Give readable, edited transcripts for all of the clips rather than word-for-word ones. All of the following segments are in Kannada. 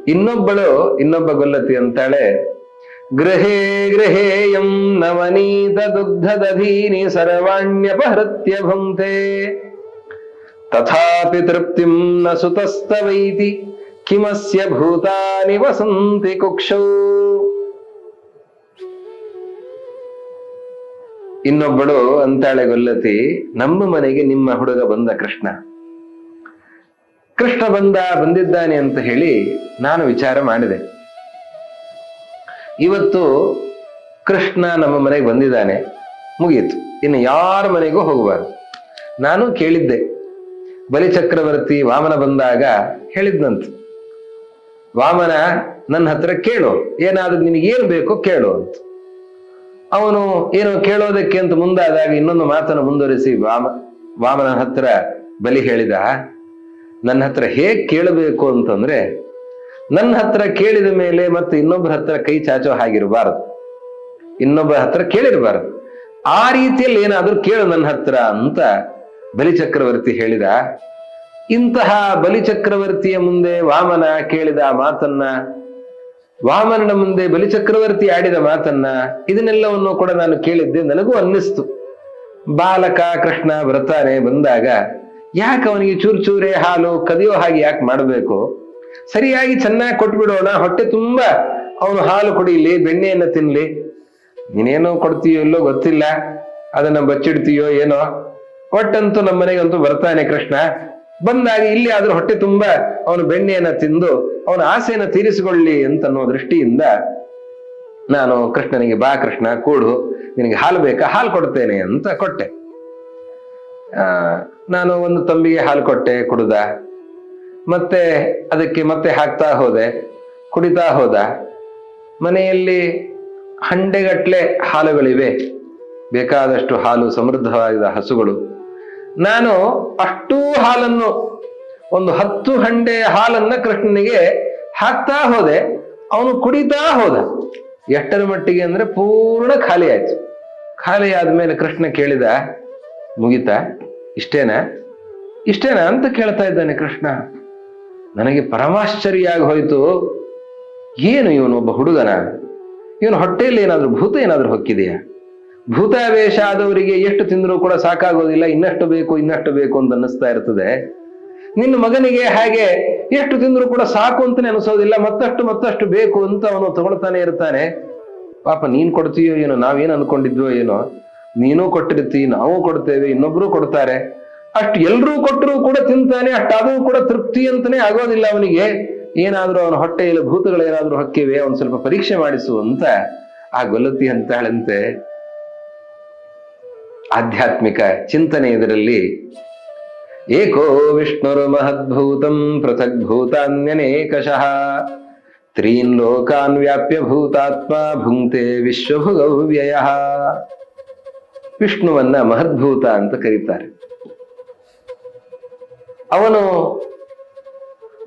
ಇನ್ನೊಬ್ಬ ಗೊಲ್ಲತಿ ಅಂತಾಳೆ, ಗೃಹೇ ಗೃಹೇಯಂ ನವನೀತ ದುಗ್ಧ ದಧೀನಿ ಸರ್ವಾಣ್ಯಪಹೃತ್ಯ ಭುಂಕ್ತೆ ತಥಾಪಿ ತೃಪ್ತಿಂ ನ ಸುತಸ್ತವೈತಿ ಕಿಮಸ್ಯ ಭೂತಾನಿ ವಸಂತಿ ಕುಕ್ಷೌ. ಇನ್ನೊಬ್ಬಳು ಅಂತಾಳೆ ಗೊಲ್ಲತಿ, ನಮ್ಮ ಮನೆಗೆ ನಿಮ್ಮ ಹುಡುಗ ಬಂದ, ಕೃಷ್ಣ ಬಂದಿದ್ದಾನೆ ಅಂತ ಹೇಳಿ ನಾನು ವಿಚಾರ ಮಾಡಿದೆ. ಇವತ್ತು ಕೃಷ್ಣ ನಮ್ಮ ಮನೆಗೆ ಬಂದಿದ್ದಾನೆ, ಮುಗಿಯಿತು, ಇನ್ನು ಯಾರ ಮನೆಗೂ ಹೋಗಬಾರದು. ನಾನು ಕೇಳಿದ್ದೆ, ಬಲಿಚಕ್ರವರ್ತಿ ವಾಮನ ಬಂದಾಗ ಹೇಳಿದ್ನಂತ, ವಾಮನ ನನ್ನ ಹತ್ರ ಕೇಳು, ಏನಾದ್ರೂ ನಿನಗೇನು ಬೇಕೋ ಕೇಳು ಅಂತ. ಅವನು ಏನೋ ಕೇಳೋದಕ್ಕೆ ಅಂತ ಮುಂದಾದಾಗ ಇನ್ನೊಂದು ಮಾತನ್ನು ಮುಂದುವರಿಸಿ ವಾಮನ ಹತ್ರ ಬಲಿ ಹೇಳಿದ, ನನ್ನ ಹತ್ರ ಹೇಗ್ ಕೇಳಬೇಕು ಅಂತಂದ್ರೆ, ನನ್ನ ಹತ್ರ ಕೇಳಿದ ಮೇಲೆ ಮತ್ತೆ ಇನ್ನೊಬ್ಬರ ಹತ್ರ ಕೈ ಚಾಚೋ ಹಾಗಿರಬಾರದು, ಇನ್ನೊಬ್ಬರ ಹತ್ರ ಕೇಳಿರಬಾರದು, ಆ ರೀತಿಯಲ್ಲಿ ಏನಾದ್ರೂ ಕೇಳು ನನ್ನ ಹತ್ರ ಅಂತ ಬಲಿಚಕ್ರವರ್ತಿ ಹೇಳಿದ. ಇಂತಹ ಬಲಿಚಕ್ರವರ್ತಿಯ ಮುಂದೆ ವಾಮನ ಕೇಳಿದ ಮಾತನ್ನ, ವಾಮನನ ಮುಂದೆ ಬಲಿಚಕ್ರವರ್ತಿ ಆಡಿದ ಮಾತನ್ನ, ಇದನ್ನೆಲ್ಲವನ್ನು ಕೂಡ ನಾನು ಕೇಳಿದ್ದೆ. ನನಗೂ ಅನ್ನಿಸ್ತು, ಬಾಲಕ ಕೃಷ್ಣ ಬಂದಾಗ ಯಾಕೆ ಅವನಿಗೆ ಚೂರೇ ಹಾಲು ಕದಿಯೋ ಹಾಗೆ ಯಾಕೆ ಮಾಡಬೇಕು, ಸರಿಯಾಗಿ ಚೆನ್ನಾಗಿ ಕೊಟ್ಬಿಡೋಣ, ಹೊಟ್ಟೆ ತುಂಬಾ ಅವನು ಹಾಲು ಕುಡಿಲಿ, ಬೆಣ್ಣೆಯನ್ನ ತಿನ್ಲಿ. ನೀನೇನೋ ಕೊಡ್ತೀಯೋ ಇಲ್ಲೋ ಗೊತ್ತಿಲ್ಲ, ಅದನ್ನ ಬಚ್ಚಿಡ್ತೀಯೋ ಏನೋ, ಒಟ್ಟಂತೂ ನಮ್ಮ ಮನೆಗಂತೂ ಬರ್ತಾನೆ ಕೃಷ್ಣ. ಬಂದಾಗ ಇಲ್ಲಿ ಆದ್ರೂ ಹೊಟ್ಟೆ ತುಂಬಾ ಅವನು ಬೆಣ್ಣೆಯನ್ನ ತಿಂದು ಅವನ ಆಸೆಯನ್ನ ತೀರಿಸಿಕೊಳ್ಳಿ ಅಂತನ್ನೋ ದೃಷ್ಟಿಯಿಂದ ನಾನು ಕೃಷ್ಣನಿಗೆ, ಬಾ ಕೃಷ್ಣ ಕೂಡು, ನಿನಗೆ ಹಾಲು ಬೇಕಾ, ಹಾಲು ಕೊಡ್ತೇನೆ ಅಂತ ಕೊಟ್ಟೆ. ನಾನು ಒಂದು ತಂಬಿಗೆ ಹಾಲು ಕೊಟ್ಟೆ, ಕುಡ್ದ. ಮತ್ತೆ ಅದಕ್ಕೆ ಮತ್ತೆ ಹಾಕ್ತಾ ಹೋದೆ, ಕುಡಿತಾ ಹೋದ. ಮನೆಯಲ್ಲಿ ಹಂಡೆಗಟ್ಲೆ ಹಾಲುಗಳಿವೆ, ಬೇಕಾದಷ್ಟು ಹಾಲು, ಸಮೃದ್ಧವಾದ ಹಸುಗಳು. ನಾನು ಅಷ್ಟೂ ಹಾಲನ್ನು, ಒಂದು 10 ಹಂಡೆ ಹಾಲನ್ನ ಕೃಷ್ಣನಿಗೆ ಹಾಕ್ತಾ ಹೋದೆ. ಅವನು ಕುಡಿತಾ ಹೋದ. ಎಷ್ಟರ ಮಟ್ಟಿಗೆ ಅಂದ್ರೆ ಪೂರ್ಣ ಖಾಲಿ ಆಯ್ತು. ಖಾಲಿ ಆದ್ಮೇಲೆ ಕೃಷ್ಣ ಕೇಳಿದ, ಮುಗಿತಾ, ಇಷ್ಟೇನಾ ಅಂತ ಕೇಳ್ತಾ ಇದ್ದಾನೆ ಕೃಷ್ಣ. ನನಗೆ ಪರಮಾಶ್ಚರ್ಯ ಆಗಿ ಹೋಯ್ತು. ಏನು ಇವನು ಒಬ್ಬ ಹುಡುಗನ, ಇವನು ಹೊಟ್ಟೆಯಲ್ಲಿ ಏನಾದ್ರೂ ಭೂತ ಏನಾದ್ರೂ ಹೊಕ್ಕಿದೆಯಾ? ಭೂತಾವೇಶ ಆದವರಿಗೆ ಎಷ್ಟು ತಿಂದರೂ ಕೂಡ ಸಾಕಾಗೋದಿಲ್ಲ, ಇನ್ನಷ್ಟು ಬೇಕು ಅಂತ ಅನ್ನಿಸ್ತಾ ಇರ್ತದೆ. ನಿನ್ನ ಮಗನಿಗೆ ಹಾಗೆ ಎಷ್ಟು ತಿಂದರೂ ಕೂಡ ಸಾಕು ಅಂತಾನೆ ಅನಿಸೋದಿಲ್ಲ, ಮತ್ತಷ್ಟು ಬೇಕು ಅಂತ ಅವನು ತಗೊಳ್ತಾನೆ ಇರ್ತಾನೆ. ಪಾಪ ನೀನ್ ಕೊಡ್ತೀಯೋ ಏನೋ, ನಾವೇನು ಅನ್ಕೊಂಡಿದ್ವೋ ಏನೋ, ನೀನೂ ಕೊಟ್ಟಿರ್ತೀವಿ, ನಾವು ಕೊಡ್ತೇವೆ, ಇನ್ನೊಬ್ರು ಕೊಡ್ತಾರೆ, ಅಷ್ಟು ಎಲ್ರೂ ಕೊಟ್ಟರು ಕೂಡ ತಿಂತಾನೆ, ಅಷ್ಟಾದ್ರೂ ಕೂಡ ತೃಪ್ತಿ ಅಂತಾನೆ ಆಗೋದಿಲ್ಲ ಅವನಿಗೆ. ಏನಾದ್ರೂ ಅವನ ಹೊಟ್ಟೆಯಲ್ಲಿ ಭೂತಗಳೇನಾದ್ರೂ ಹೊಕ್ಕಿವೆ, ಅವನು ಸ್ವಲ್ಪ ಪರೀಕ್ಷೆ ಮಾಡಿಸು ಅಂತ ಆ ಗೊಲ್ಲತಿ ಅಂತಾಳಂತೆ. ಆಧ್ಯಾತ್ಮಿಕ ಚಿಂತನೆ ಇದರಲ್ಲಿ, ಏಕೋ ವಿಷ್ಣುರು ಮಹದ್ಭೂತಂ ಪೃಥಕ್ ಭೂತಾನ್ಯನೇಕಶಃ ತ್ರೀನ್ ಲೋಕಾನ್ ವ್ಯಾಪ್ಯ ಭೂತಾತ್ಮ ಭುಂಕ್ತೆ ವಿಶ್ವಭುಗವ್ಯಯಃ. ವಿಷ್ಣುವನ್ನ ಮಹದ್ಭೂತ ಅಂತ ಕರೀತಾರೆ. ಅವನು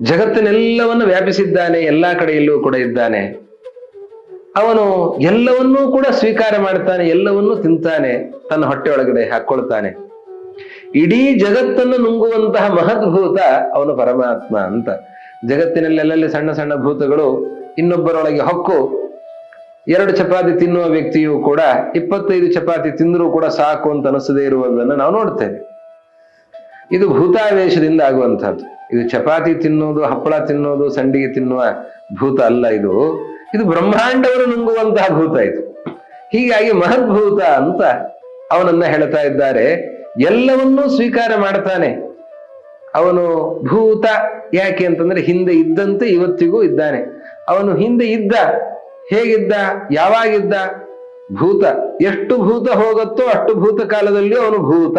ಜಗತ್ತಿನೆಲ್ಲವನ್ನು ವ್ಯಾಪಿಸಿದ್ದಾನೆ, ಎಲ್ಲಾ ಕಡೆಯಲ್ಲೂ ಕೂಡ ಇದ್ದಾನೆ. ಅವನು ಎಲ್ಲವನ್ನೂ ಕೂಡ ಸ್ವೀಕಾರ ಮಾಡ್ತಾನೆ, ಎಲ್ಲವನ್ನೂ ತಿಂತಾನೆ, ತನ್ನ ಹೊಟ್ಟೆ ಒಳಗಡೆ ಹಾಕೊಳ್ತಾನೆ. ಇಡೀ ಜಗತ್ತನ್ನು ನುಂಗುವಂತಹ ಮಹದ್ಭೂತ ಅವನು ಪರಮಾತ್ಮ ಅಂತ. ಜಗತ್ತಿನಲ್ಲೆಲ್ಲಲ್ಲಿ ಸಣ್ಣ ಸಣ್ಣ ಭೂತಗಳು ಇನ್ನೊಬ್ಬರೊಳಗೆ ಹೊಕ್ಕು 2 ಚಪಾತಿ ತಿನ್ನುವ ವ್ಯಕ್ತಿಯು ಕೂಡ 25 ಚಪಾತಿ ತಿಂದರೂ ಕೂಡ ಸಾಕು ಅಂತ ಅನಿಸದೇ ಇರುವುದನ್ನು ನಾವು ನೋಡ್ತೇವೆ. ಇದು ಭೂತಾವೇಶದಿಂದ ಆಗುವಂತಹದ್ದು. ಇದು ಚಪಾತಿ ತಿನ್ನೋದು, ಹಪ್ಪಳ ತಿನ್ನೋದು, ಸಂಡಿಗೆ ತಿನ್ನುವ ಭೂತ ಅಲ್ಲ. ಇದು ಬ್ರಹ್ಮಾಂಡವನ್ನು ನುಂಗುವಂತಹ ಭೂತ ಇದು. ಹೀಗಾಗಿ ಮಹದ್ಭೂತ ಅಂತ ಅವನನ್ನ ಹೇಳ್ತಾ ಇದ್ದಾರೆ. ಎಲ್ಲವನ್ನೂ ಸ್ವೀಕಾರ ಮಾಡ್ತಾನೆ ಅವನು. ಭೂತ ಯಾಕೆ ಅಂತಂದ್ರೆ ಹಿಂದೆ ಇದ್ದಂತೆ ಇವತ್ತಿಗೂ ಇದ್ದಾನೆ. ಅವನು ಹಿಂದೆ ಇದ್ದ, ಹೇಗಿದ್ದ, ಯಾವಾಗಿದ್ದ? ಭೂತ. ಎಷ್ಟು ಭೂತ ಹೋಗುತ್ತೋ ಅಷ್ಟು ಭೂತ ಕಾಲದಲ್ಲಿ ಅವನು ಭೂತ.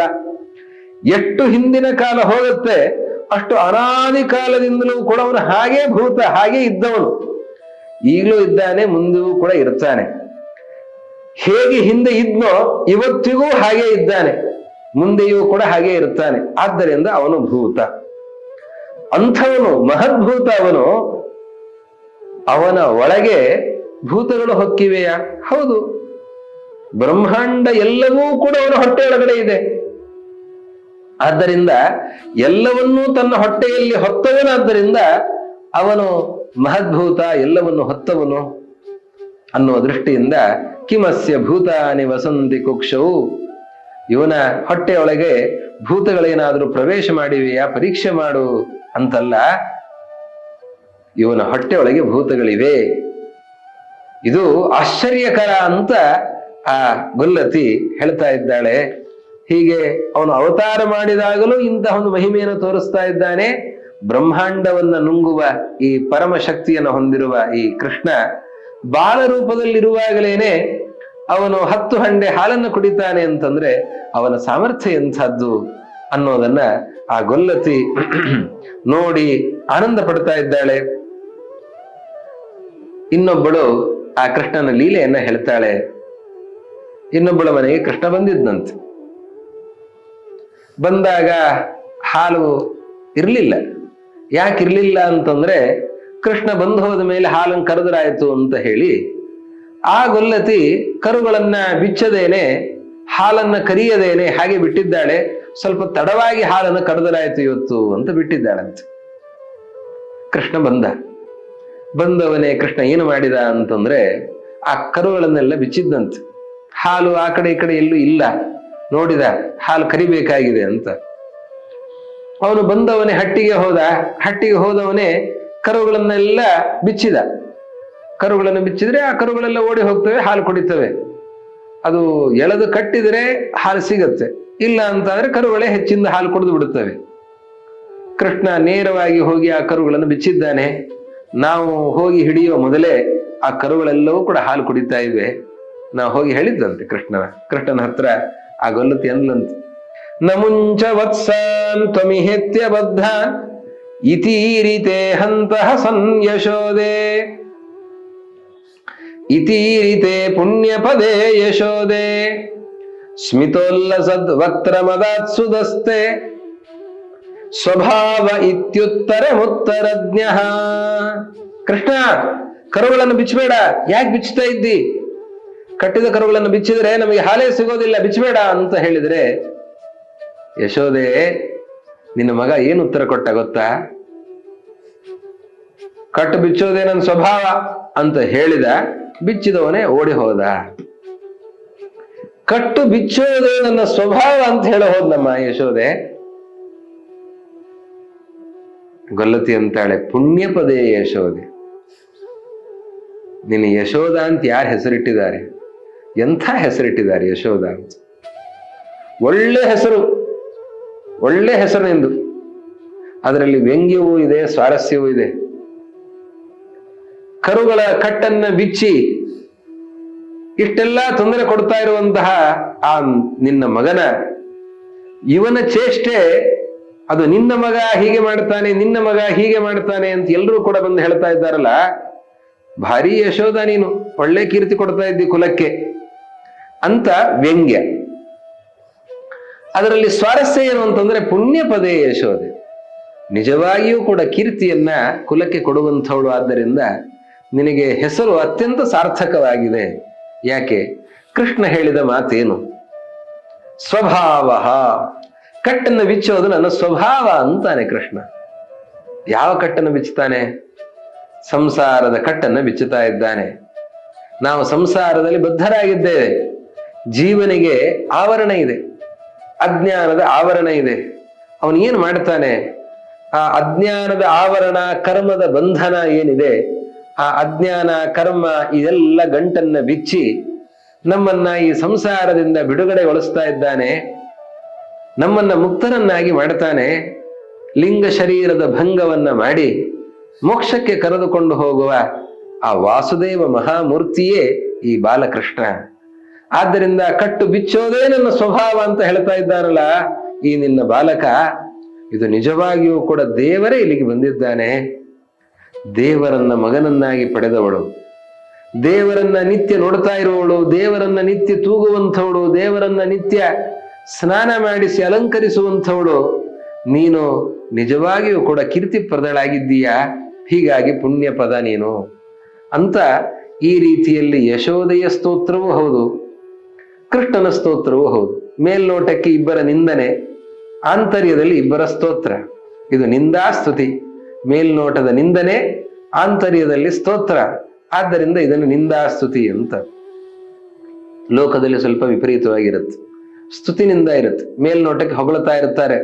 ಎಷ್ಟು ಹಿಂದಿನ ಕಾಲ ಹೋಗುತ್ತೆ ಅಷ್ಟು ಅನಾದಿ ಕಾಲದಿಂದಲೂ ಕೂಡ ಅವನು ಹಾಗೆ ಭೂತ, ಹಾಗೆ ಇದ್ದವನು. ಈಗಲೂ ಇದ್ದಾನೆ, ಮುಂದೆಯೂ ಕೂಡ ಇರ್ತಾನೆ. ಹೇಗೆ ಹಿಂದೆ ಇದ್ನೋ ಇವತ್ತಿಗೂ ಹಾಗೆ ಇದ್ದಾನೆ, ಮುಂದೆಯೂ ಕೂಡ ಹಾಗೆ ಇರ್ತಾನೆ. ಆದ್ದರಿಂದ ಅವನು ಭೂತ. ಅಂಥವನು ಮಹದ್ಭೂತ. ಅವನ ಒಳಗೆ ಭೂತಗಳು ಹೊಕ್ಕಿವೆಯಾ? ಹೌದು. ಬ್ರಹ್ಮಾಂಡ ಎಲ್ಲವೂ ಕೂಡ ಅವನ ಹೊಟ್ಟೆ ಒಳಗಡೆ ಇದೆ. ಆದ್ದರಿಂದ ಎಲ್ಲವನ್ನೂ ತನ್ನ ಹೊಟ್ಟೆಯಲ್ಲಿ ಹೊತ್ತವನಾದ್ದರಿಂದ ಅವನು ಮಹದ್ಭೂತ, ಎಲ್ಲವನ್ನು ಹೊತ್ತವನು ಅನ್ನುವ ದೃಷ್ಟಿಯಿಂದ ಕಿಮಸ್ಯ ಭೂತಾನಿ ವಸಂತಿ ಕುಕ್ಷವು, ಇವನ ಹೊಟ್ಟೆಯೊಳಗೆ ಭೂತಗಳೇನಾದರೂ ಪ್ರವೇಶ ಮಾಡಿವೆಯಾ ಪರೀಕ್ಷೆ ಮಾಡು ಅಂತಲ್ಲ, ಇವನ ಹೊಟ್ಟೆಯೊಳಗೆ ಭೂತಗಳಿವೆ. ಇದು ಆಶ್ಚರ್ಯಕರ ಅಂತ ಆ ಗೊಲ್ಲತಿ ಹೇಳ್ತಾ ಇದ್ದಾಳೆ. ಹೀಗೆ ಅವನು ಅವತಾರ ಮಾಡಿದಾಗಲೂ ಇಂತಹ ಒಂದು ಮಹಿಮೆಯನ್ನು ತೋರಿಸ್ತಾ ಇದ್ದಾನೆ. ಬ್ರಹ್ಮಾಂಡವನ್ನ ನುಂಗುವ ಈ ಪರಮ ಶಕ್ತಿಯನ್ನು ಹೊಂದಿರುವ ಈ ಕೃಷ್ಣ ಬಾಲರೂಪದಲ್ಲಿರುವಾಗಲೇನೆ ಅವನು 10 ಹಂಡೆ ಹಾಲನ್ನು ಕುಡಿತಾನೆ ಅಂತಂದ್ರೆ ಅವನ ಸಾಮರ್ಥ್ಯ ಎಂಥದ್ದು ಅನ್ನೋದನ್ನ ಆ ಗೊಲ್ಲತಿ ನೋಡಿ ಆನಂದ ಪಡ್ತಾ ಇದ್ದಾಳೆ. ಇನ್ನೊಬ್ಬಳು ಆ ಕೃಷ್ಣನ ಲೀಲೆಯನ್ನ ಹೇಳ್ತಾಳೆ. ಇನ್ನೊಬ್ಬಳ ಮನೆಗೆ ಕೃಷ್ಣ ಬಂದಿದ್ನಂತೆ. ಬಂದಾಗ ಹಾಲು ಇರ್ಲಿಲ್ಲ. ಯಾಕಿರ್ಲಿಲ್ಲ ಅಂತಂದ್ರೆ ಕೃಷ್ಣ ಬಂದು ಹೋದ ಮೇಲೆ ಹಾಲನ್ನು ಕರೆದರಾಯ್ತು ಅಂತ ಹೇಳಿ ಆ ಗೊಲ್ಲತಿ ಕರುಗಳನ್ನ ಬಿಚ್ಚದೇನೆ, ಹಾಲನ್ನ ಕರಿಯದೇನೆ ಹಾಗೆ ಬಿಟ್ಟಿದ್ದಾಳೆ. ಸ್ವಲ್ಪ ತಡವಾಗಿ ಹಾಲನ್ನು ಕರೆದರಾಯ್ತು ಇವತ್ತು ಅಂತ ಬಿಟ್ಟಿದ್ದಾಳಂತೆ. ಕೃಷ್ಣ ಬಂದವನೇ ಕೃಷ್ಣ ಏನು ಮಾಡಿದ ಅಂತಂದ್ರೆ ಆ ಕರುಗಳನ್ನೆಲ್ಲ ಬಿಚ್ಚಿದ್ದಂತೆ. ಹಾಲು ಆ ಕಡೆ ಈ ಕಡೆ ಎಲ್ಲೂ ಇಲ್ಲ. ನೋಡಿದ ಹಾಲು ಕರಿಬೇಕಾಗಿದೆ ಅಂತ. ಅವನು ಬಂದವನೇ ಹಟ್ಟಿಗೆ ಹೋದವನೇ ಕರುಗಳನ್ನೆಲ್ಲ ಬಿಚ್ಚಿದ. ಕರುಗಳನ್ನು ಬಿಚ್ಚಿದ್ರೆ ಆ ಕರುಗಳೆಲ್ಲ ಓಡಿ ಹೋಗ್ತವೆ, ಹಾಲು ಕುಡಿತವೆ. ಅದು ಎಳೆದು ಕಟ್ಟಿದ್ರೆ ಹಾಲು ಸಿಗತ್ತೆ, ಇಲ್ಲ ಅಂತಂದ್ರೆ ಕರುಗಳೇ ಹೆಚ್ಚಿಂದ ಹಾಲು ಕುಡಿದು ಬಿಡುತ್ತವೆ. ಕೃಷ್ಣ ನೇರವಾಗಿ ಹೋಗಿ ಆ ಕರುಗಳನ್ನು ಬಿಚ್ಚಿದ್ದಾನೆ. ನಾವು ಹೋಗಿ ಹಿಡಿಯುವ ಮೊದಲೇ ಆ ಕರುಗಳೆಲ್ಲವೂ ಕೂಡ ಹಾಲು ಕುಡಿತಾ ಇವೆ. ನಾವು ಹೋಗಿ ಹೇಳಿದ್ದಂತೆ ಕೃಷ್ಣನ ಹತ್ರ ಆ ಗೊಲ್ಲತಿ ಅಂದ್ಲಂತೆ, ನಮುಂಚ ವತ್ಸಾನ್ ತ್ವಮಿಹೆತ್ಯ ಬದ್ಧಾನ್ ಇತೀರಿತೆ ಹಂತಃ ಸನ್ಯಶೋದೆ ಇತೀರಿತೆ ಪುಣ್ಯಪದೇ ಯಶೋದೆ ಸ್ಮಿತೋಲ್ಲಸದ್ ವಕ್ತ್ರಮದಾತ್ಸುದಸ್ತೆ ಸ್ವಭಾವ ಇತ್ಯುತ್ತರ ಮುತ್ತರಜ್ಞಃ. ಕೃಷ್ಣ, ಕರುಗಳನ್ನು ಬಿಚ್ಚಬೇಡ. ಯಾಕೆ ಬಿಚ್ಚುತ್ತಾ ಇದ್ದಿ? ಕಟ್ಟಿದ ಕರುಗಳನ್ನು ಬಿಚ್ಚಿದ್ರೆ ನಮಗೆ ಹಾಲೇ ಸಿಗೋದಿಲ್ಲ, ಬಿಚ್ಚಬೇಡ ಅಂತ ಹೇಳಿದ್ರೆ ಯಶೋದೆ ನಿನ್ನ ಮಗ ಏನು ಉತ್ತರ ಕೊಟ್ಟ ಗೊತ್ತಾ? ಕಟ್ಟು ಬಿಚ್ಚೋದೇ ನನ್ನ ಸ್ವಭಾವ ಅಂತ ಹೇಳಿದ. ಬಿಚ್ಚಿದವನೇ ಓಡಿ ಹೋದ. ಕಟ್ಟು ಬಿಚ್ಚೋದೇ ನನ್ನ ಸ್ವಭಾವ ಅಂತ ಹೇಳ ಹೋದ್ನಮ್ಮ ಯಶೋದೆ. ಗೊಲ್ಲತಿ ಅಂತಾಳೆ, ಪುಣ್ಯಪದೇ ಯಶೋದೆ. ನಿನ್ನ ಯಶೋಧ ಅಂತ ಯಾರು ಹೆಸರಿಟ್ಟಿದ್ದಾರೆ? ಎಂಥ ಹೆಸರಿಟ್ಟಿದ್ದಾರೆ ಯಶೋಧ ಅಂತ. ಒಳ್ಳೆ ಹೆಸರು ನಿಂದು. ಅದರಲ್ಲಿ ವ್ಯಂಗ್ಯವೂ ಇದೆ, ಸ್ವಾರಸ್ಯವೂ ಇದೆ. ಕರುಗಳ ಕಟ್ಟನ್ನ ಬಿಚ್ಚಿ ಇಷ್ಟೆಲ್ಲ ತೊಂದರೆ ಕೊಡ್ತಾ ಇರುವಂತಹ ಆ ನಿನ್ನ ಮಗನ ಇವನ ಚೇಷ್ಟೆ, ಅದು ನಿನ್ನ ಮಗ ಹೀಗೆ ಮಾಡ್ತಾನೆ, ನಿನ್ನ ಮಗ ಹೀಗೆ ಮಾಡ್ತಾನೆ ಅಂತ ಎಲ್ಲರೂ ಕೂಡ ಬಂದು ಹೇಳ್ತಾ ಇದ್ದಾರಲ್ಲ, ಭಾರಿ ಯಶೋಧ ನೀನು, ಒಳ್ಳೆ ಕೀರ್ತಿ ಕೊಡ್ತಾ ಇದ್ದಿ ಕುಲಕ್ಕೆ ಅಂತ ವ್ಯಂಗ್ಯ. ಅದರಲ್ಲಿ ಸ್ವಾರಸ್ಯ ಏನು ಅಂತಂದ್ರೆ ಪುಣ್ಯಪದೇ ಯಶೋದೆ. ನಿಜವಾಗಿಯೂ ಕೂಡ ಕೀರ್ತಿಯನ್ನ ಕುಲಕ್ಕೆ ಕೊಡುವಂಥವಳು. ಆದ್ದರಿಂದ ನಿನಗೆ ಹೆಸರು ಅತ್ಯಂತ ಸಾರ್ಥಕವಾಗಿದೆ. ಯಾಕೆ? ಕೃಷ್ಣ ಹೇಳಿದ ಮಾತೇನು? ಸ್ವಭಾವ. ಕಟ್ಟನ್ನು ಬಿಚ್ಚೋದು ನನ್ನ ಸ್ವಭಾವ ಅಂತಾನೆ ಕೃಷ್ಣ. ಯಾವ ಕಟ್ಟನ್ನು ಬಿಚ್ಚುತ್ತಾನೆ? ಸಂಸಾರದ ಕಟ್ಟನ್ನು ಬಿಚ್ಚುತ್ತಾ ಇದ್ದಾನೆ. ನಾವು ಸಂಸಾರದಲ್ಲಿ ಬದ್ಧರಾಗಿದ್ದೇವೆ. ಜೀವನಿಗೆ ಆವರಣ ಇದೆ, ಅಜ್ಞಾನದ ಆವರಣ ಇದೆ. ಅವನು ಏನು ಮಾಡ್ತಾನೆ? ಆ ಅಜ್ಞಾನದ ಆವರಣ, ಕರ್ಮದ ಬಂಧನ ಏನಿದೆ, ಆ ಅಜ್ಞಾನ ಕರ್ಮ ಇದೆಲ್ಲ ಗಂಟನ್ನ ಬಿಚ್ಚಿ ನಮ್ಮನ್ನ ಈ ಸಂಸಾರದಿಂದ ಬಿಡುಗಡೆಗೊಳಿಸ್ತಾ ಇದ್ದಾನೆ. ನಮ್ಮನ್ನ ಮುಕ್ತರನ್ನಾಗಿ ಮಾಡ್ತಾನೆ. ಲಿಂಗ ಶರೀರದ ಭಂಗವನ್ನ ಮಾಡಿ ಮೋಕ್ಷಕ್ಕೆ ಕರೆದುಕೊಂಡು ಹೋಗುವ ಆ ವಾಸುದೇವ ಮಹಾಮೂರ್ತಿಯೇ ಈ ಬಾಲಕೃಷ್ಣ. ಆದ್ದರಿಂದ ಕಟ್ಟು ಬಿಚ್ಚೋದೇ ನನ್ನ ಸ್ವಭಾವ ಅಂತ ಹೇಳ್ತಾ ಇದ್ದಾರಲ್ಲ ಈ ನಿನ್ನ ಬಾಲಕ, ಇದು ನಿಜವಾಗಿಯೂ ಕೂಡ ದೇವರೇ ಇಲ್ಲಿಗೆ ಬಂದಿದ್ದಾನೆ. ದೇವರನ್ನ ಮಗನನ್ನಾಗಿ ಪಡೆದವಳು, ದೇವರನ್ನ ನಿತ್ಯ ನೋಡ್ತಾ ಇರುವವಳು, ದೇವರನ್ನ ನಿತ್ಯ ತೂಗುವಂಥವಳು, ದೇವರನ್ನ ನಿತ್ಯ ಸ್ನಾನ ಮಾಡಿಸಿ ಅಲಂಕರಿಸುವಂಥವಳು ನೀನು ನಿಜವಾಗಿಯೂ ಕೂಡ ಕೀರ್ತಿಪ್ರದಳಾಗಿದ್ದೀಯಾ. ಹೀಗಾಗಿ ಪುಣ್ಯ ಪದ ನೀನು ಅಂತ ಈ ರೀತಿಯಲ್ಲಿ ಯಶೋದೆಯ ಸ್ತೋತ್ರವೂ ಹೌದು, ಕೃಷ್ಣನ ಸ್ತೋತ್ರವೂ ಹೌದು. ಮೇಲ್ನೋಟಕ್ಕೆ ಇಬ್ಬರ ನಿಂದನೆ, ಆಂತರ್ಯದಲ್ಲಿ ಇಬ್ಬರ ಸ್ತೋತ್ರ. ಇದು ನಿಂದಾಸ್ತುತಿ. ಮೇಲ್ನೋಟದ ನಿಂದನೆ, ಆಂತರ್ಯದಲ್ಲಿ ಸ್ತೋತ್ರ. ಆದ್ದರಿಂದ ಇದನ್ನು ನಿಂದಾಸ್ತುತಿ ಅಂತ. ಲೋಕದಲ್ಲಿ ಸ್ವಲ್ಪ ವಿಪರೀತವಾಗಿರುತ್ತೆ. ಸ್ತುತಿನಿಂದ ಇರುತ್ತೆ. ಮೇಲ್ನೋಟಕ್ಕೆ ಹೊಗಳ್ತಾ ಇರ್ತಾರೆ,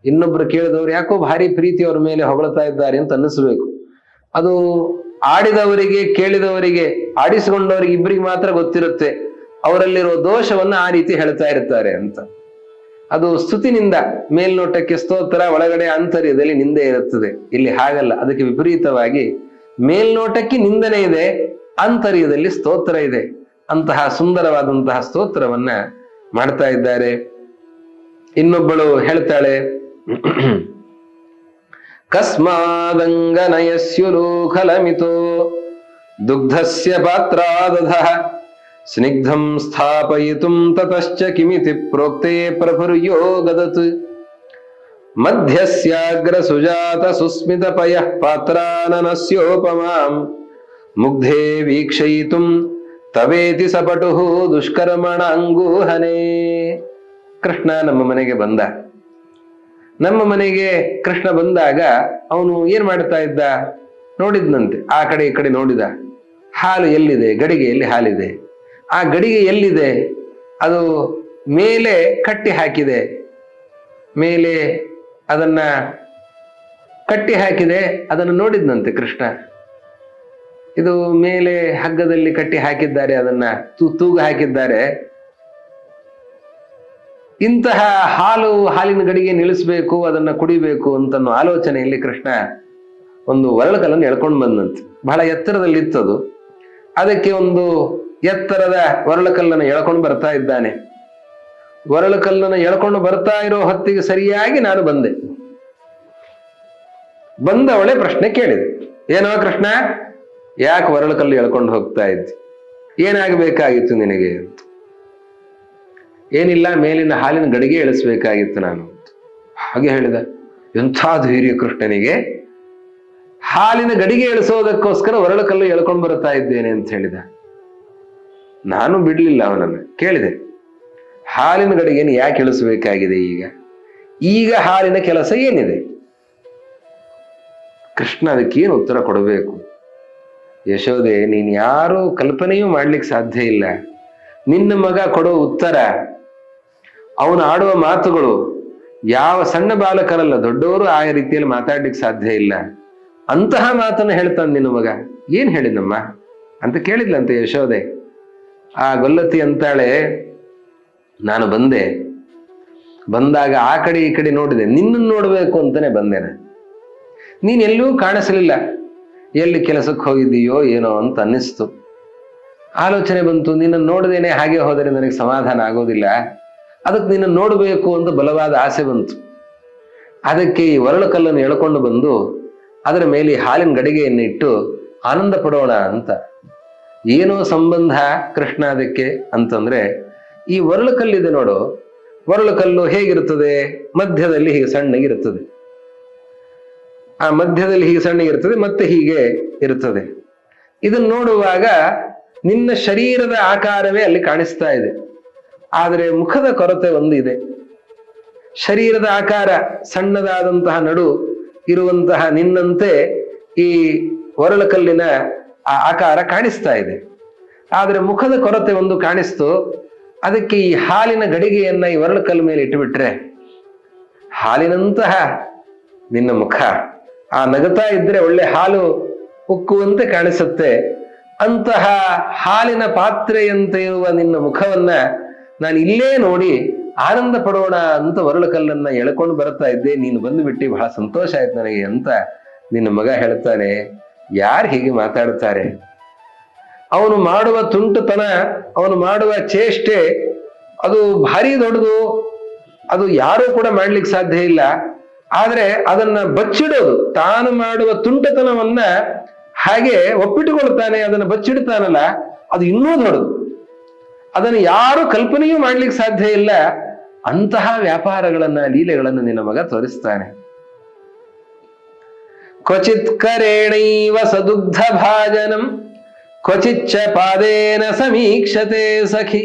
ಇನ್ನೊಬ್ರು ಕೇಳಿದವರು ಯಾಕೋ ಭಾರಿ ಪ್ರೀತಿ ಅವ್ರ ಮೇಲೆ ಹೊಗಳ್ತಾ ಇದ್ದಾರೆ ಅಂತ ಅನ್ನಿಸ್ಬೇಕು. ಅದು ಆಡಿದವರಿಗೆ, ಕೇಳಿದವರಿಗೆ, ಆಡಿಸಿಕೊಂಡವರಿಗೆ ಇಬ್ಬರಿಗೆ ಮಾತ್ರ ಗೊತ್ತಿರುತ್ತೆ ಅವರಲ್ಲಿರುವ ದೋಷವನ್ನ ಆ ರೀತಿ ಹೇಳ್ತಾ ಇರ್ತಾರೆ ಅಂತ. ಅದು ಸ್ತುತಿನಿಂದ. ಮೇಲ್ನೋಟಕ್ಕೆ ಸ್ತೋತ್ರ, ಒಳಗಡೆ ಆಂತರ್ಯದಲ್ಲಿ ನಿಂದೆ ಇರುತ್ತದೆ. ಇಲ್ಲಿ ಹಾಗಲ್ಲ. ಅದಕ್ಕೆ ವಿಪರೀತವಾಗಿ ಮೇಲ್ನೋಟಕ್ಕೆ ನಿಂದನೆ ಇದೆ, ಆಂತರ್ಯದಲ್ಲಿ ಸ್ತೋತ್ರ ಇದೆ. ಅಂತಹ ಸುಂದರವಾದಂತಹ ಸ್ತೋತ್ರವನ್ನ ಮಾಡ್ತಾ ಇದ್ದಾರೆ. ಇನ್ನೊಬ್ಬಳು ಹೇಳ್ತಾಳೆ, ಕಸ್ಮಾದಂಗನಯಸ್ಯುಲೂಖಲಮಿತೋ ದುಗ್ಧಸ್ಯ ಪಾತ್ರಾದಧಃ ಸ್ನಿಗ್ಧಂ ಸ್ಥಾಪಯಿತುಂ ತತಶ್ಚ ಕಿಮಿತಿ ಪ್ರೋಕ್ತೆ ಪ್ರಭುರ್ಯೋ ಗದತ್ ಮಧ್ಯಸ್ಯಾಗ್ರ ಸುಜಾತ ಸುಸ್ಮಿತ ಪಯಃ ಪಾತ್ರಾನನಸ್ಯೋಪಮಾಂ ಮುಗ್ಧೇ ವೀಕ್ಷಯಿತುಂ ತವೇತಿ ಸಪಟುಃ ದುಷ್ಕರ್ಮಣ ಅಂಗೂಹನೇ. ಕೃಷ್ಣ ನಮ್ಮ ಮನೆಗೆ ಬಂದ. ನಮ್ಮ ಮನೆಗೆ ಕೃಷ್ಣ ಬಂದಾಗ ಅವನು ಏನ್ ಮಾಡ್ತಾ ಇದ್ದ? ನೋಡಿದ್ನಂತೆ, ಆ ಕಡೆ ಈ ಕಡೆ ನೋಡಿದ. ಹಾಲು ಎಲ್ಲಿದೆ? ಗಡಿಗೆಯಲ್ಲಿ ಹಾಲಿದೆ. ಆ ಗಡಿಗೆ ಎಲ್ಲಿದೆ? ಅದು ಮೇಲೆ ಕಟ್ಟಿ ಹಾಕಿದೆ. ಮೇಲೆ ಅದನ್ನ ಕಟ್ಟಿ ಹಾಕಿದೆ. ಅದನ್ನು ನೋಡಿದ್ನಂತೆ ಕೃಷ್ಣ. ಇದು ಮೇಲೆ ಹಗ್ಗದಲ್ಲಿ ಕಟ್ಟಿ ಹಾಕಿದ್ದಾರೆ, ಅದನ್ನ ತೂಗು ಹಾಕಿದ್ದಾರೆ. ಇಂತಹ ಹಾಲಿನ ಗಡಿಗೆ ನಿಲ್ಲಿಸ್ಬೇಕು, ಅದನ್ನ ಕುಡಿಬೇಕು ಅಂತನ್ನೋ ಆಲೋಚನೆಯಲ್ಲಿ ಕೃಷ್ಣ ಒಂದು ಒರಳುಕಲ್ಲನ್ನು ಎಳ್ಕೊಂಡು ಬಂದಂತೆ. ಬಹಳ ಎತ್ತರದಲ್ಲಿತ್ತದು. ಅದಕ್ಕೆ ಒಂದು ಎತ್ತರದ ಒರಳುಕಲ್ಲನ್ನು ಎಳ್ಕೊಂಡು ಬರ್ತಾ ಇದ್ದಾನೆ. ಒರಳುಕಲ್ಲನ್ನು ಎಳ್ಕೊಂಡು ಬರ್ತಾ ಇರೋ ಹೊತ್ತಿಗೆ ಸರಿಯಾಗಿ ನಾನು ಬಂದೆ. ಬಂದವಳೆ ಪ್ರಶ್ನೆ ಕೇಳಿದೆ, ಏನೋ ಕೃಷ್ಣ, ಯಾಕೆ ಒರಳುಕಲ್ಲು ಎಳ್ಕೊಂಡು ಹೋಗ್ತಾ ಇದ್ದಿ? ಏನಾಗಬೇಕಾಗಿತ್ತು ನಿನಗೆ? ಏನಿಲ್ಲ, ಮೇಲಿನ ಹಾಲಿನ ಗಡಿಗೆ ಇಳಿಸ್ಬೇಕಾಗಿತ್ತು ನಾನು. ಹಾಗೆ ಹೇಳಿದ. ಎಂಥ ಧೈರ್ಯ ಕೃಷ್ಣನಿಗೆ! ಹಾಲಿನ ಗಡಿಗೆ ಇಳಿಸೋದಕ್ಕೋಸ್ಕರ ಒರಳುಕಲ್ಲು ಎಳ್ಕೊಂಡು ಬರ್ತಾ ಇದ್ದೇನೆ ಅಂತ ಹೇಳಿದ. ನಾನು ಬಿಡ್ಲಿಲ್ಲ ಅವನನ್ನು. ಕೇಳಿದೆ, ಹಾಲಿನ ಗಡಿಗೆಯನ್ನು ಯಾಕೆ ಇಳಿಸಬೇಕಾಗಿದೆ? ಈಗ ಹಾಲಿನ ಕೆಲಸ ಏನಿದೆ? ಕೃಷ್ಣ ಅದಕ್ಕೇನು ಉತ್ತರ ಕೊಡಬೇಕು? ಯಶೋದೆ, ನೀನ್ ಯಾರು ಕಲ್ಪನೆಯೂ ಮಾಡ್ಲಿಕ್ಕೆ ಸಾಧ್ಯ ಇಲ್ಲ. ನಿನ್ನ ಮಗ ಕೊಡೋ ಉತ್ತರ, ಅವನು ಆಡುವ ಮಾತುಗಳು ಯಾವ ಸಣ್ಣ ಬಾಲಕರಲ್ಲ, ದೊಡ್ಡವರು ಆ ರೀತಿಯಲ್ಲಿ ಮಾತಾಡ್ಲಿಕ್ಕೆ ಸಾಧ್ಯ ಇಲ್ಲ. ಅಂತಹ ಮಾತನ್ನು ಹೇಳ್ತಾನೆ ನಿನ್ನ ಮಗ. ಏನ್ ಹೇಳಿನಮ್ಮ ಅಂತ ಕೇಳಿದ್ಲಂತೆ ಯಶೋದೆ. ಆ ಗೊಲ್ಲತಿ ಅಂತಾಳೆ, ನಾನು ಬಂದಾಗ ಆ ಕಡೆ ಈ ಕಡೆ ನೋಡಿದೆ, ನಿನ್ನನ್ನು ನೋಡ್ಬೇಕು ಅಂತಾನೆ ಬಂದೇನೆ. ನೀನ್ ಎಲ್ಲೂ ಕಾಣಿಸಲಿಲ್ಲ. ಎಲ್ಲಿ ಕೆಲಸಕ್ಕೆ ಹೋಗಿದ್ದೀಯೋ ಏನೋ ಅಂತ ಅನ್ನಿಸ್ತು. ಆಲೋಚನೆ ಬಂತು, ನಿನ್ನನ್ನು ನೋಡದೇನೆ ಹಾಗೆ ಹೋದರೆ ನನಗೆ ಸಮಾಧಾನ ಆಗೋದಿಲ್ಲ. ಅದಕ್ಕೆ ನಿನ್ನನ್ನು ನೋಡಬೇಕು ಅಂತ ಬಲವಾದ ಆಸೆ ಬಂತು. ಅದಕ್ಕೆ ಈ ಒರಳು ಕಲ್ಲನ್ನು ಎಳ್ಕೊಂಡು ಬಂದು ಅದರ ಮೇಲೆ ಹಾಲಿನ ಗಡಿಗೆಯನ್ನು ಇಟ್ಟು ಆನಂದ ಪಡೋಣ ಅಂತ. ಏನೋ ಸಂಬಂಧ ಕೃಷ್ಣ ಅದಕ್ಕೆ ಅಂತಂದ್ರೆ, ಈ ಒರಳು ಕಲ್ಲಿದೆ ನೋಡು, ಒರಳು ಕಲ್ಲು ಹೇಗಿರ್ತದೆ? ಮಧ್ಯದಲ್ಲಿ ಹೀಗೆ ಸಣ್ಣಗಿರ್ತದೆ. ಆ ಮಧ್ಯದಲ್ಲಿ ಹೀಗೆ ಸಣ್ಣಗಿರ್ತದೆ, ಮತ್ತೆ ಹೀಗೆ ಇರ್ತದೆ. ಇದನ್ನು ನೋಡುವಾಗ ನಿನ್ನ ಶರೀರದ ಆಕಾರವೇ ಅಲ್ಲಿ ಕಾಣಿಸ್ತಾ ಇದೆ. ಆದರೆ ಮುಖದ ಕೊರತೆ ಒಂದು ಇದೆ. ಶರೀರದ ಆಕಾರ ಸಣ್ಣದಾದಂತಹ ನಡು ಇರುವಂತಹ ನಿನ್ನಂತೆ ಈ ಒರಳು ಕಲ್ಲಿನ ಆ ಆಕಾರ ಕಾಣಿಸ್ತಾ ಇದೆ. ಆದರೆ ಮುಖದ ಕೊರತೆ ಒಂದು ಕಾಣಿಸ್ತು. ಅದಕ್ಕೆ ಈ ಹಾಲಿನ ಗಡಿಗೆಯನ್ನ ಈ ಒರಳು ಕಲ್ಲು ಮೇಲೆ ಇಟ್ಟುಬಿಟ್ರೆ ಹಾಲಿನಂತಹ ನಿನ್ನ ಮುಖ, ಆ ನಗತಾ ಇದ್ರೆ ಒಳ್ಳೆ ಹಾಲು ಉಕ್ಕುವಂತೆ ಕಾಣಿಸುತ್ತೆ. ಅಂತಹ ಹಾಲಿನ ಪಾತ್ರೆಯಂತೆ ಇರುವ ನಿನ್ನ ಮುಖವನ್ನ ನಾನು ಇಲ್ಲೇ ನೋಡಿ ಆನಂದ ಪಡೋಣ ಅಂತ ಒರಳು ಕಲ್ಲನ್ನ ಎಳ್ಕೊಂಡು ಬರ್ತಾ ಇದ್ದೆ. ನೀನು ಬಂದು ಬಿಟ್ಟು ಬಹಳ ಸಂತೋಷ ಆಯ್ತು ನನಗೆ ಅಂತ ನಿನ್ನ ಮಗ ಹೇಳ್ತಾನೆ. ಯಾರು ಹೀಗೆ ಮಾತಾಡುತ್ತಾರೆ? ಅವನು ಮಾಡುವ ತುಂಟುತನ, ಅವನು ಮಾಡುವ ಚೇಷ್ಟೆ ಅದು ಭಾರಿ ದೊಡ್ಡದು. ಅದು ಯಾರೂ ಕೂಡ ಮಾಡ್ಲಿಕ್ಕೆ ಸಾಧ್ಯ ಇಲ್ಲ. ಆದ್ರೆ ಅದನ್ನ ಬಚ್ಚಿಡೋದು, ತಾನು ಮಾಡುವ ತುಂಟತನವನ್ನ ಹಾಗೆ ಒಪ್ಪಿಟ್ಟುಕೊಳ್ತಾನೆ, ಅದನ್ನ ಬಚ್ಚಿಡ್ತಾನಲ್ಲ, ಅದು ಇನ್ನೂ ದೊಡ್ಡದು. ಅದನ್ನು ಯಾರು ಕಲ್ಪನೆಯೂ ಮಾಡ್ಲಿಕ್ಕೆ ಸಾಧ್ಯ ಇಲ್ಲ. ಅಂತಹ ವ್ಯಾಪಾರಗಳನ್ನ, ಲೀಲೆಗಳನ್ನು ನಿನ್ನ ಮಗ ತೋರಿಸ್ತಾನೆ. ಕ್ವಚಿತ್ ಕರೇಣೈವ ಸದುಗ್ಧ ಭಾಜನಂ ಕ್ವಚಿಚ್ಚ ಪಾದೇನ ಸಮೀಕ್ಷತೆ ಸಖಿ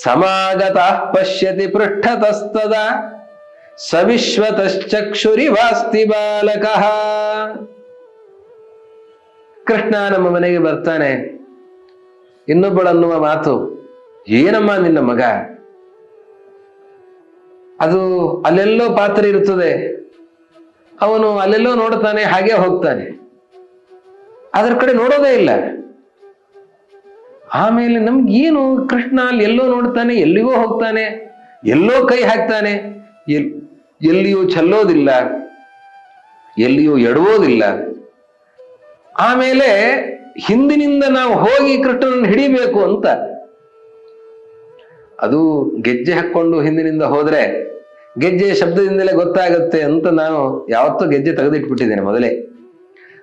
ಸಮಾಗತಃ ಪಶ್ಯತಿ ಪೃಷ್ಠತಸ್ತದಾ ಸವಿಶ್ವತಶ್ಚಕ್ಷುರಿವಾಸ್ತಿ ಬಾಲಕಃ. ಕೃಷ್ಣ ನಮ್ಮ ಮನೆಗೆ ಬರ್ತಾನೆ. ಇನ್ನೊಬ್ಬಳನ್ನುವ ಮಾತು, ಏನಮ್ಮ ನಿನ್ನ ಮಗ, ಅದು ಅಲ್ಲೆಲ್ಲೋ ಪಾತ್ರೆ ಇರುತ್ತದೆ, ಅವನು ಅಲ್ಲೆಲ್ಲೋ ನೋಡ್ತಾನೆ, ಹಾಗೆ ಹೋಗ್ತಾನೆ, ಅದರ ಕಡೆ ನೋಡೋದೇ ಇಲ್ಲ. ಆಮೇಲೆ ನಮ್ಗೇನು, ಕೃಷ್ಣ ಅಲ್ಲಿ ಎಲ್ಲೋ ನೋಡ್ತಾನೆ, ಎಲ್ಲಿಗೋ ಹೋಗ್ತಾನೆ, ಎಲ್ಲೋ ಕೈ ಹಾಕ್ತಾನೆ, ಎಲ್ಲಿಯೂ ಚೆಲ್ಲೋದಿಲ್ಲ, ಎಲ್ಲಿಯೂ ಎಡುವುದಿಲ್ಲ. ಆಮೇಲೆ ಹಿಂದಿನಿಂದ ನಾವು ಹೋಗಿ ಕೃಷ್ಣನನ್ನು ಹಿಡಿಬೇಕು ಅಂತ, ಅದು ಗೆಜ್ಜೆ ಹಾಕೊಂಡು ಹಿಂದಿನಿಂದ ಹೋದ್ರೆ ಗೆಜ್ಜೆ ಶಬ್ದದಿಂದಲೇ ಗೊತ್ತಾಗತ್ತೆ ಅಂತ ನಾನು ಯಾವತ್ತೂ ಗೆಜ್ಜೆ ತೆಗೆದಿಟ್ಬಿಟ್ಟಿದ್ದೇನೆ ಮೊದಲೇ.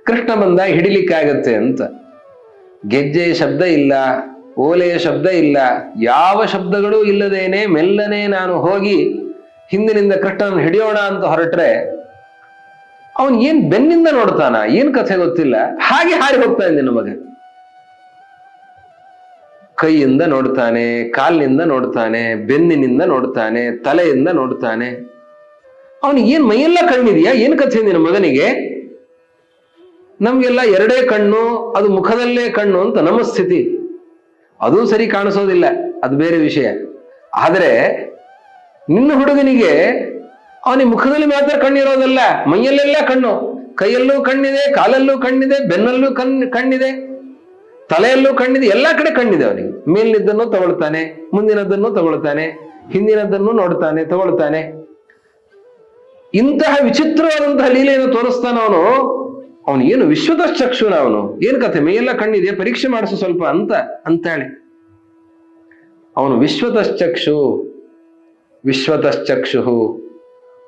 ಕೃಷ್ಣ ಬಂದ ಹಿಡಿಲಿಕ್ಕಾಗತ್ತೆ ಅಂತ. ಗೆಜ್ಜೆಯ ಶಬ್ದ ಇಲ್ಲ, ಓಲೆಯ ಶಬ್ದ ಇಲ್ಲ, ಯಾವ ಶಬ್ದಗಳೂ ಇಲ್ಲದೇನೆ ಮೆಲ್ಲನೆ ನಾನು ಹೋಗಿ ಹಿಂದಿನಿಂದ ಕೃಷ್ಣನನ್ನು ಹಿಡಿಯೋಣ ಅಂತ ಹೊರಟ್ರೆ ಅವನ್ ಏನ್ ಬೆನ್ನಿಂದ ನೋಡ್ತಾನ, ಏನ್ ಕಥೆ ಗೊತ್ತಿಲ್ಲ, ಹಾಗೆ ಹಾರಿ ಹೋಗ್ತಾ ಇದ್ದೀನಿ ಮಗ. ಕೈಯಿಂದ ನೋಡ್ತಾನೆ, ಕಾಲಿನಿಂದ ನೋಡ್ತಾನೆ, ಬೆನ್ನಿನಿಂದ ನೋಡ್ತಾನೆ, ತಲೆಯಿಂದ ನೋಡ್ತಾನೆ. ಅವನಿಗೆ ಏನ್ ಮೈಯೆಲ್ಲ ಕಣ್ಣಿದೆಯಾ, ಏನ್ ಕಥೆ ನಿನ್ನ ಮಗನಿಗೆ? ನಮ್ಗೆಲ್ಲ ಎರಡೇ ಕಣ್ಣು, ಅದು ಮುಖದಲ್ಲೇ ಕಣ್ಣು ಅಂತ ನಮ್ಮ ಸ್ಥಿತಿ. ಅದೂ ಸರಿ ಕಾಣಿಸೋದಿಲ್ಲ, ಅದು ಬೇರೆ ವಿಷಯ. ಆದ್ರೆ ನಿನ್ನ ಹುಡುಗನಿಗೆ ಅವನಿಗೆ ಮುಖದಲ್ಲಿ ಮಾತ್ರ ಕಣ್ಣಿರೋದಲ್ಲ, ಮೈಯಲ್ಲೆಲ್ಲ ಕಣ್ಣು. ಕೈಯಲ್ಲೂ ಕಣ್ಣಿದೆ, ಕಾಲಲ್ಲೂ ಕಣ್ಣಿದೆ, ಬೆನ್ನಲ್ಲೂ ಕಣ್ಣಿದೆ, ತಲೆಯಲ್ಲೂ ಕಣ್ಣಿದೆ, ಎಲ್ಲಾ ಕಡೆ ಕಣ್ಣಿದೆ ಅವನಿಗೆ. ಮೇಲಿನದ್ದನ್ನು ತಗೊಳ್ತಾನೆ, ಮುಂದಿನದ್ದನ್ನು ತಗೊಳ್ತಾನೆ, ಹಿಂದಿನದ್ದನ್ನು ನೋಡ್ತಾನೆ, ತಗೊಳ್ತಾನೆ. ಇಂತಹ ವಿಚಿತ್ರವಾದಂತಹ ಲೀಲೆಯನ್ನು ತೋರಿಸ್ತಾನ ಅವನು. ಅವನು ಏನು ವಿಶ್ವತಶ್ಚಕ್ಷುನ, ಅವನು ಏನ್ ಕಥೆ, ಮೇಯೆಲ್ಲ ಕಣ್ಣಿದೆ, ಪರೀಕ್ಷೆ ಮಾಡಿಸು ಸ್ವಲ್ಪ ಅಂತಾಳೆ. ಅವನು ವಿಶ್ವತಶ್ಚಕ್ಷು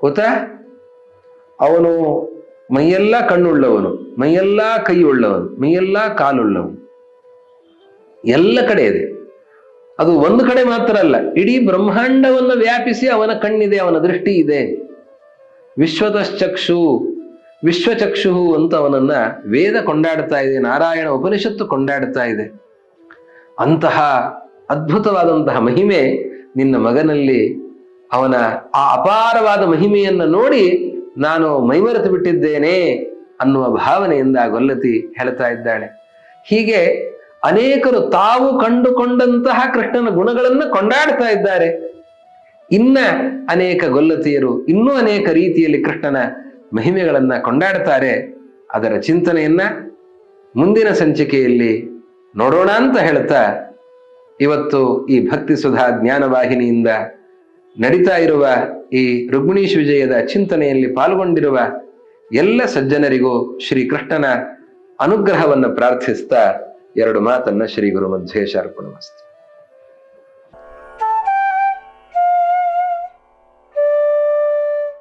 ಗೊತ್ತ. ಅವನು ಮೈಯೆಲ್ಲ ಕಣ್ಣುಳ್ಳವನು, ಮೈಯೆಲ್ಲ ಕೈ ಉಳ್ಳವನು, ಮೈಯೆಲ್ಲ ಕಾಲುಳ್ಳವನು, ಎಲ್ಲ ಕಡೆ ಇದೆ. ಅದು ಒಂದು ಕಡೆ ಮಾತ್ರ ಅಲ್ಲ, ಇಡೀ ಬ್ರಹ್ಮಾಂಡವನ್ನು ವ್ಯಾಪಿಸಿ ಅವನ ಕಣ್ಣಿದೆ, ಅವನ ದೃಷ್ಟಿ ಇದೆ. ವಿಶ್ವಚಕ್ಷು ಅಂತ ಅವನನ್ನ ವೇದ ಕೊಂಡಾಡ್ತಾ ಇದೆ, ನಾರಾಯಣ ಉಪನಿಷತ್ತು ಕೊಂಡಾಡ್ತಾ ಇದೆ. ಅಂತಹ ಅದ್ಭುತವಾದಂತಹ ಮಹಿಮೆ ನಿನ್ನ ಮಗನಲ್ಲಿ, ಅವನ ಆ ಅಪಾರವಾದ ಮಹಿಮೆಯನ್ನು ನೋಡಿ ನಾನು ಮೈಮರೆತು ಬಿಟ್ಟಿದ್ದೇನೆ ಅನ್ನುವ ಭಾವನೆಯಿಂದ ಗೊಲ್ಲತಿ ಹೇಳ್ತಾ ಇದ್ದಾಳೆ. ಹೀಗೆ ಅನೇಕರು ತಾವು ಕಂಡುಕೊಂಡಂತಹ ಕೃಷ್ಣನ ಗುಣಗಳನ್ನು ಕೊಂಡಾಡ್ತಾ ಇದ್ದಾರೆ. ಇನ್ನ ಅನೇಕ ಗೊಲ್ಲತಿಯರು ಇನ್ನೂ ಅನೇಕ ರೀತಿಯಲ್ಲಿ ಕೃಷ್ಣನ ಮಹಿಮೆಗಳನ್ನ ಕೊಂಡಾಡ್ತಾರೆ. ಅದರ ಚಿಂತನೆಯನ್ನ ಮುಂದಿನ ಸಂಚಿಕೆಯಲ್ಲಿ ನೋಡೋಣ ಅಂತ ಹೇಳ್ತಾ, ಇವತ್ತು ಈ ಭಕ್ತಿ ಸುಧಾ ಜ್ಞಾನವಾಹಿನಿಯಿಂದ ನಡೀತಾ ಇರುವ ಈ ರುಕ್ಮಿಣೀಶ್ ವಿಜಯದ ಚಿಂತನೆಯಲ್ಲಿ ಪಾಲ್ಗೊಂಡಿರುವ ಎಲ್ಲ ಸಜ್ಜನರಿಗೂ ಶ್ರೀ ಕೃಷ್ಣನ ಅನುಗ್ರಹವನ್ನು ಪ್ರಾರ್ಥಿಸ್ತಾ ಎರಡು ಮಾತನ್ನ ಶ್ರೀ ಗುರು ಮಧ್ವೇಶ ಅರ್ಪಣಮಸ್ತು.